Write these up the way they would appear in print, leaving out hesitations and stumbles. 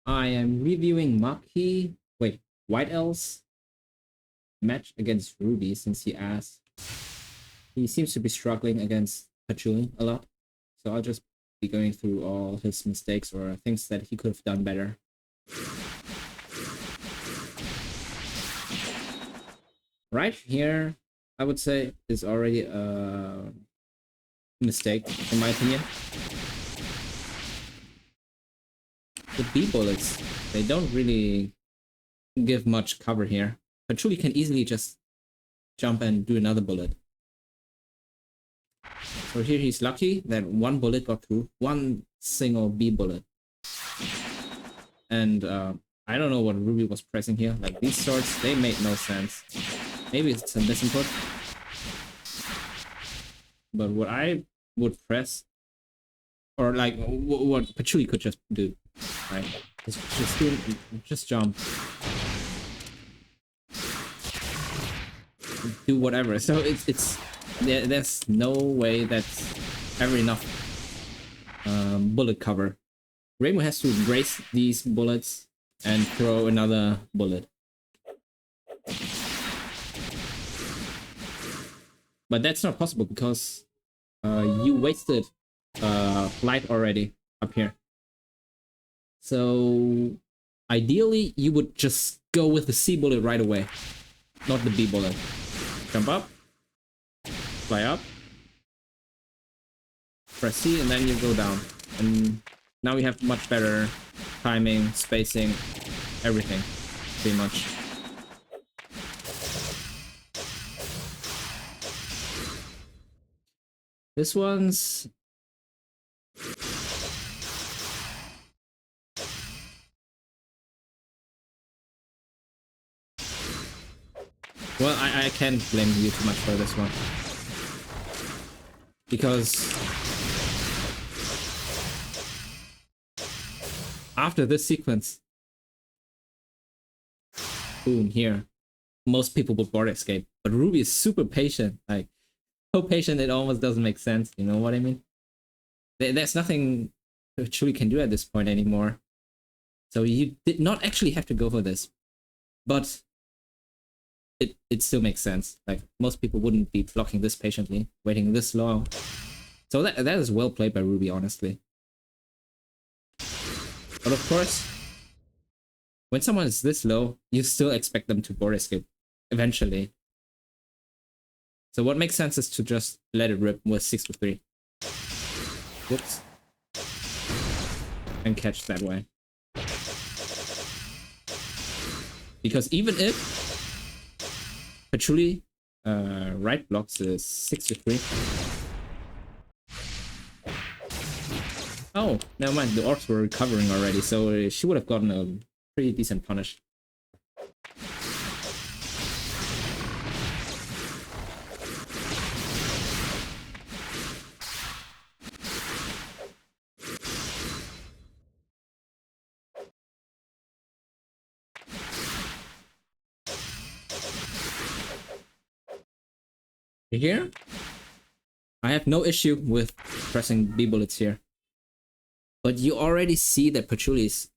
I am reviewing WhiteL's match against Ruby since he asked. He seems to be struggling against Patchouli a lot. So I'll just be going through all his mistakes or things that he could have done better. Right here, I would say, is already a mistake, in my opinion. The B bullets, they don't really give much cover here. Patchouli can easily just jump and do another bullet. So here he's lucky that one bullet got through, one single B bullet. And I don't know what Ruby was pressing here. Like these swords, they made no sense. Maybe it's a misinput. But what I would press, or like what Patchouli could just do, right? Just jump. Do whatever. So there's no way that's ever enough bullet cover. Rainbow has to brace these bullets and throw another bullet. But that's not possible because you wasted light already up here. So ideally you would just go with the C bullet right away, not the B bullet. Jump up, fly up, press C, and then you go down. And now we have much better timing, spacing, everything, pretty much. This one's... Well, I can't blame you too much for this one. Because after this sequence, boom, here, most people would board escape. But Ruby is super patient, like so patient it almost doesn't make sense. You know what I mean? There's nothing Chewie can do at this point anymore. So you did not actually have to go for this, but it still makes sense. Like most people wouldn't be blocking this patiently, waiting this long. So that is well played by Ruby, honestly. But of course, when someone is this low, you still expect them to board escape eventually. So what makes sense is to just let it rip with 6 to 3. Whoops. And catch that way. Because even if Patchouli right blocks is 6 to 3. Oh, never mind. The orcs were recovering already, so she would have gotten a pretty decent punish. Here, I have no issue with pressing B bullets here. But you already see that Patchouli is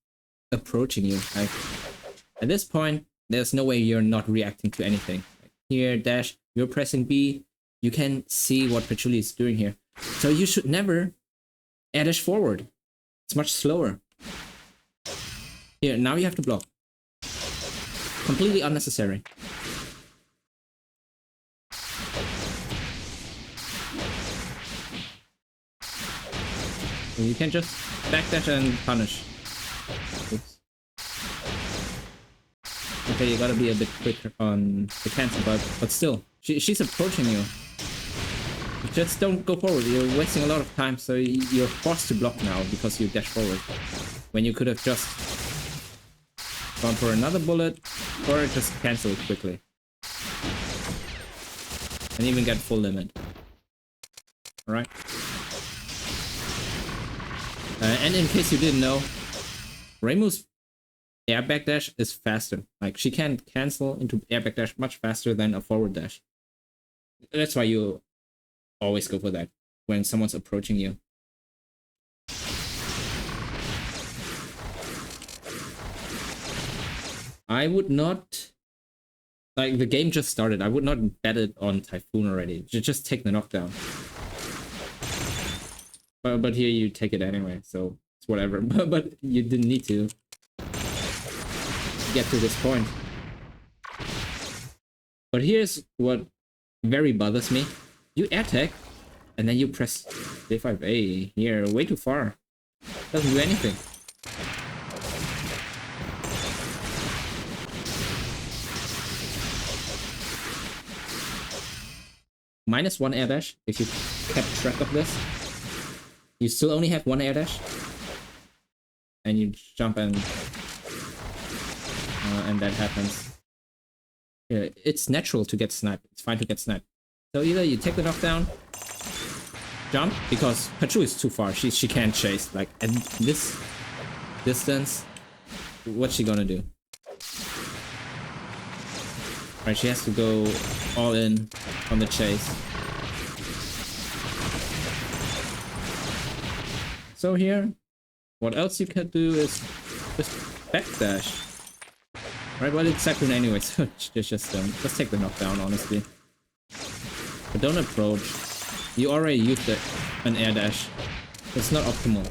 approaching you. Like, at this point, there's no way you're not reacting to anything. Like, here, dash, you're pressing B, you can see what Patchouli is doing here. So you should never air dash forward. It's much slower. Here, now you have to block. Completely unnecessary. And you can just backdash and punish. Oops. Okay, you gotta be a bit quicker on the cancel, but still, she's approaching you. You just don't go forward. You're wasting a lot of time, so you're forced to block now because you dash forward. When you could have just gone for another bullet, or just cancel it quickly. And even get full limit. Alright? And in case you didn't know, Reimu's air backdash is faster. Like, she can cancel into air backdash much faster than a forward dash. That's why you always go for that when someone's approaching you. I would not, like, the game just started. I would not bet it on Typhoon already. Just take the knockdown. But here you take it anyway, so it's whatever. But you didn't need to get to this point. But here's what very bothers me. You air tag, and then you press J5A here, way too far. Doesn't do anything. -1 air dash, if you kept track of this. You still only have 1 air dash. And you jump and that happens. Yeah, it's natural to get sniped. It's fine to get sniped. So either you take the knockdown, jump, because Pachu is too far. She can't chase. Like, at this distance, what's she gonna do? Right, she has to go all in on the chase. So here, what else you can do is just backdash. Right, well, it's Sakura anyway, so just take the knockdown, honestly. But don't approach. You already used an air dash. It's not optimal.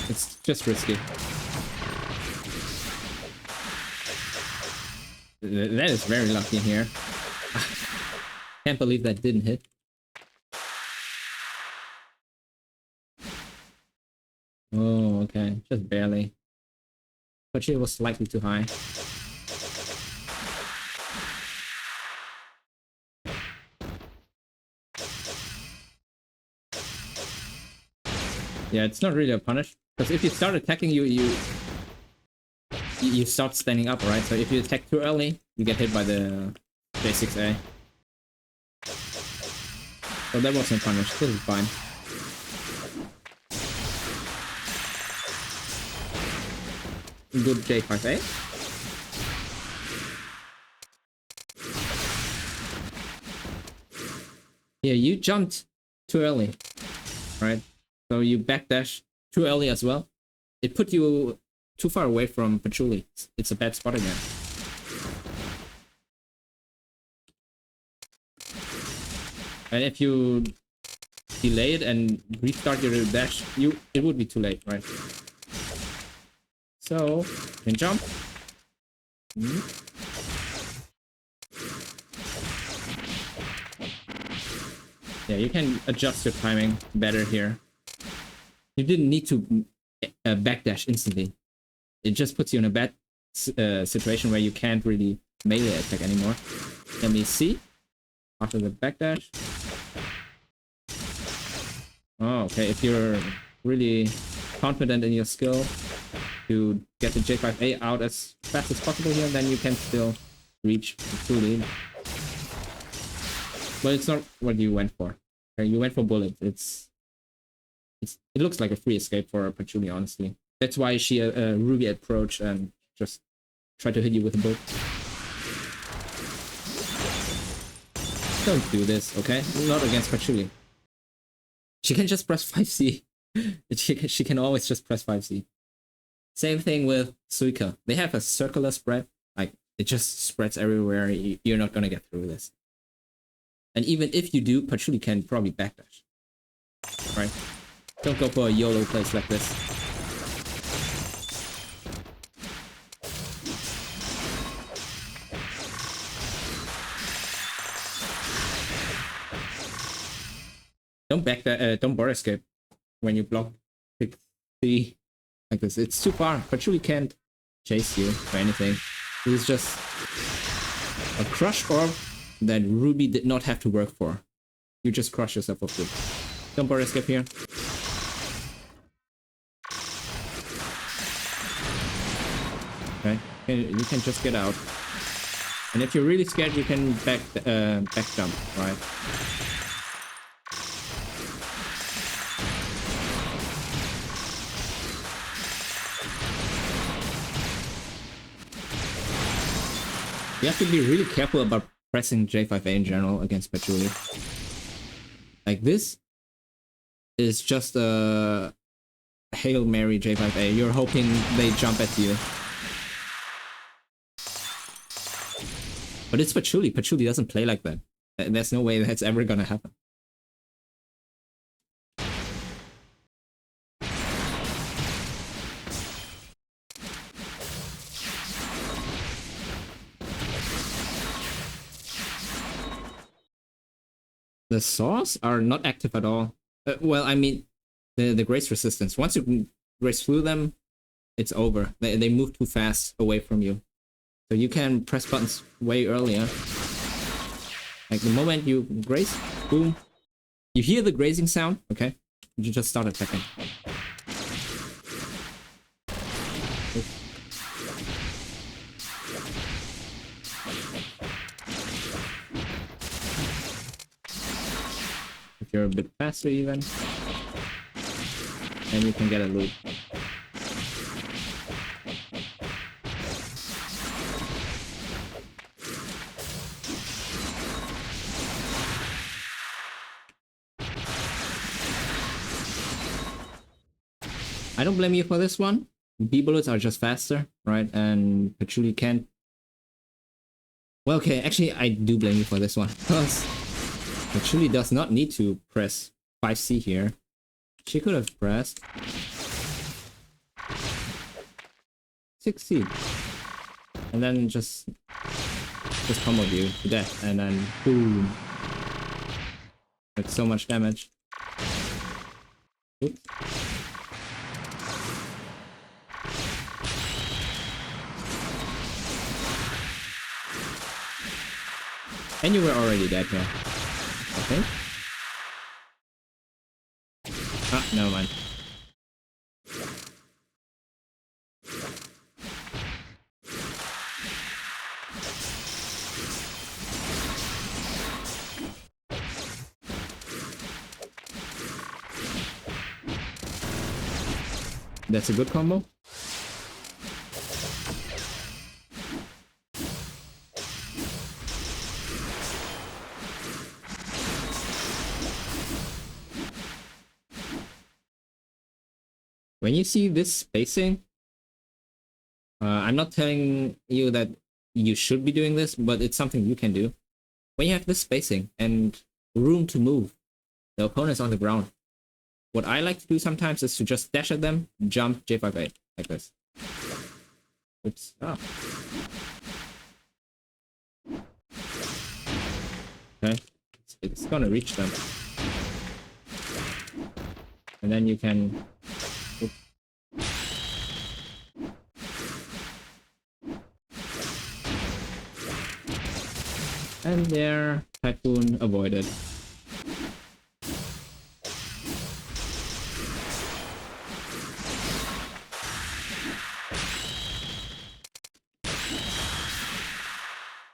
It's just risky. That is very lucky here. Can't believe that didn't hit. Oh, okay. Just barely. But she was slightly too high. Yeah, it's not really a punish. Because if you start attacking, you start standing up, right? So if you attack too early, you get hit by the J6A. So that wasn't punished. This is fine. Good J5A. Yeah, you jumped too early, right? So you backdash too early as well. It put you too far away from Patchouli. It's a bad spot again. And if you delay it and restart your dash, it would be too late, right? So you can jump. Yeah, you can adjust your timing better here. You didn't need to backdash instantly. It just puts you in a bad situation where you can't really melee attack anymore. Let me see. After the backdash. Oh, okay. If you're really confident in your skill to get the J5A out as fast as possible here, then you can still reach the lead. But it's not what you went for. Okay, you went for bullet. It looks like a free escape for Patchouli, honestly. That's why she Ruby approached and just tried to hit you with a bolt. Don't do this, okay? Not against Patchouli. She can just press 5C. She can always just press 5C. Same thing with Suika. They have a circular spread. Like, it just spreads everywhere. You're not gonna get through this. And even if you do, Patchouli can probably backdash. Right? Don't go for a YOLO place like this. Don't bar escape when you block pick C like this. It's too far. Patchouli can't chase you or anything. This is just a crush orb that Ruby did not have to work for. You just crush yourself off good. Don't bar escape here. Okay, you can just get out. And if you're really scared, you can back jump, right? You have to be really careful about pressing J5A in general against Patchouli. Like, this is just a Hail Mary J5A. You're hoping they jump at you. But it's Patchouli. Patchouli doesn't play like that. There's no way that's ever gonna happen. The saws are not active at all. Well, I mean, the grace resistance. Once you grace through them, it's over. They move too fast away from you. So you can press buttons way earlier. Like the moment you grace, boom. You hear the grazing sound, okay? You just start attacking. If you're a bit faster even, and you can get a loot. I don't blame you for this one. B bullets are just faster, right? And Patchouli can't. Well, okay, actually, I do blame you for this one. Because Patchouli does not need to press 5C here. She could have pressed 6C. And then just combo you to death. And then boom. That's so much damage. Oops. And you were already dead here. Okay. Ah, never mind. That's a good combo. When you see this spacing, I'm not telling you that you should be doing this, but it's something you can do. When you have this spacing and room to move, the opponent's on the ground. What I like to do sometimes is to just dash at them, jump J5A, like this. Oops. Oh. Okay. It's gonna reach them. And then you can... Oops. And there, Typhoon avoided.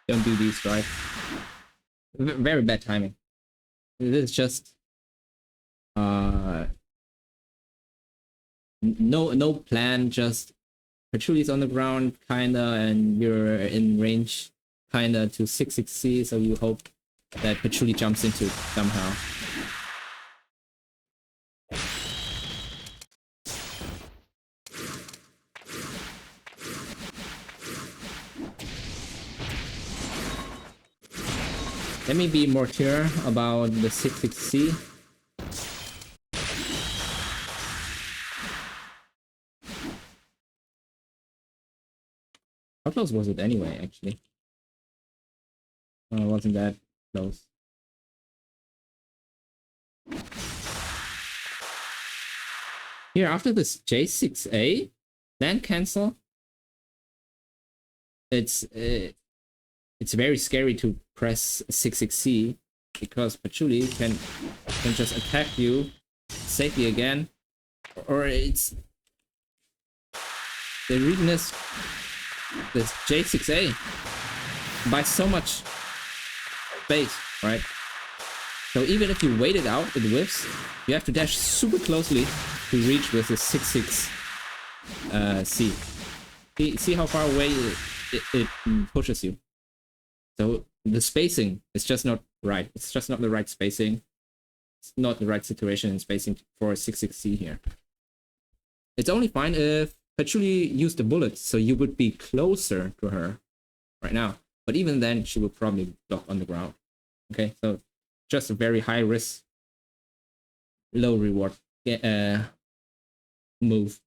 Don't do these, right? Very bad timing. It is just no plan, just Patchouli's on the ground kinda and you're in range kinda to 6-6C, so you hope that Patchouli jumps into it somehow. Let me be more clear about the 6-6C. How close was it anyway, actually? Oh, it wasn't that close. Here, after this J6A, land cancel, it's very scary to press 6-6C because Patchouli can just attack you safely again, or it's the weakness. This J6A buys so much space, right? So even if you wait it out, it whiffs. You have to dash super closely to reach with the 6-6C. See how far away it pushes you. So the spacing is just not right. It's just not the right spacing. It's not the right situation in spacing for 6-6C here. It's only fine if Patchouli used the bullets, so you would be closer to her right now. But even then, she will probably block on the ground. Okay, so just a very high risk, low reward move.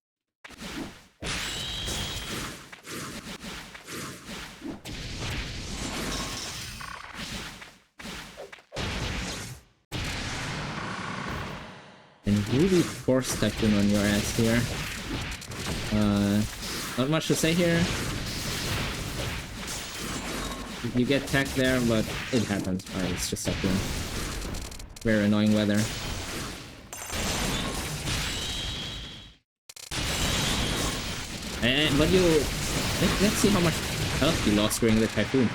And really force tycoon on your ass here. Not much to say here. You get tagged there, but it happens. Right, it's just tycoon. Very annoying weather. But let's see how much health you lost during the typhoon.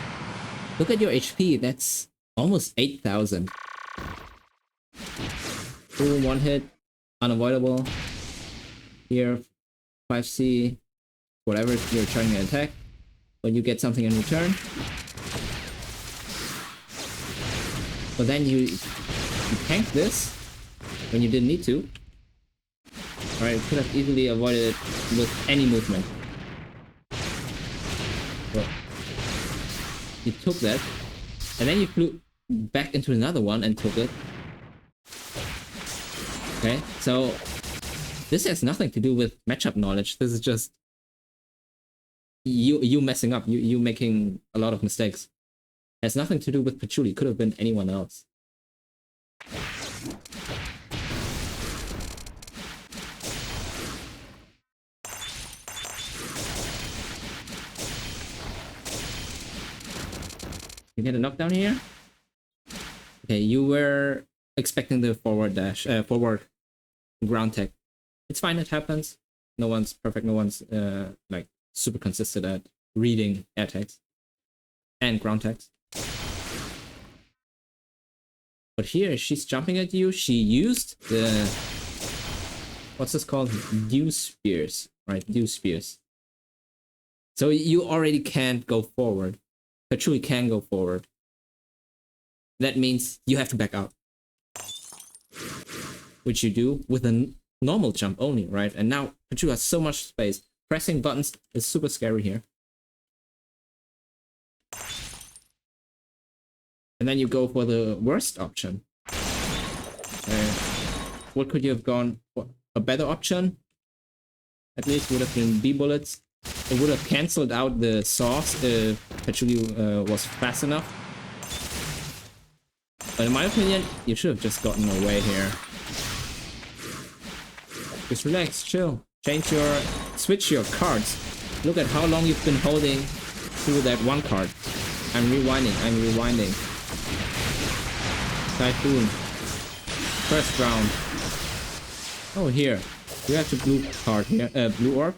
Look at your HP. That's almost 8,000. Boom, one hit, unavoidable. Here, 5C, whatever you're trying to attack, but you get something in return. But then you tank this when you didn't need to. Alright, could have easily avoided it with any movement. But you took that, and then you flew back into another one and took it. Okay, so this has nothing to do with matchup knowledge. This is just you messing up, you making a lot of mistakes. It has nothing to do with Patchouli. Could have been anyone else. You get a knockdown here. Okay, you were expecting the forward dash, forward ground tech. It's fine, it happens. No one's perfect, no one's like super consistent at reading air techs and ground techs. But here she's jumping at you. She used the, what's this called? Dew spears, right? Dew spears. So you already can't go forward. Patchouli can go forward. That means you have to back out, which you do with a normal jump only, right? And now Patchouli has so much space. Pressing buttons is super scary here. And then you go for the worst option. What could you have gone for? A better option? At least would have been B bullets. It would have cancelled out the saws if Patchouli was fast enough. But in my opinion, you should have just gotten away here. Just relax, chill. Switch your cards. Look at how long you've been holding through that one card. I'm rewinding. Typhoon. First round. Oh, here. You have the blue card here, blue orb.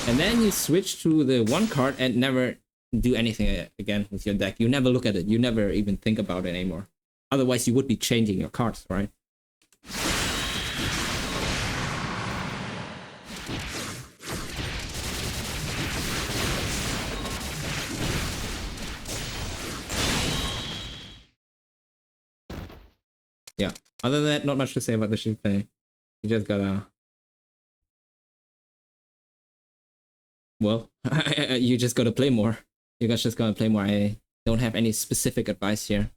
And then you switch to the one card and never do anything again with your deck. You never look at it. You never even think about it anymore. Otherwise, you would be changing your cards, right? Yeah. Other than that, not much to say about the shield play. You just gotta... Well, you just gotta play more. You guys just gotta play more. I don't have any specific advice here.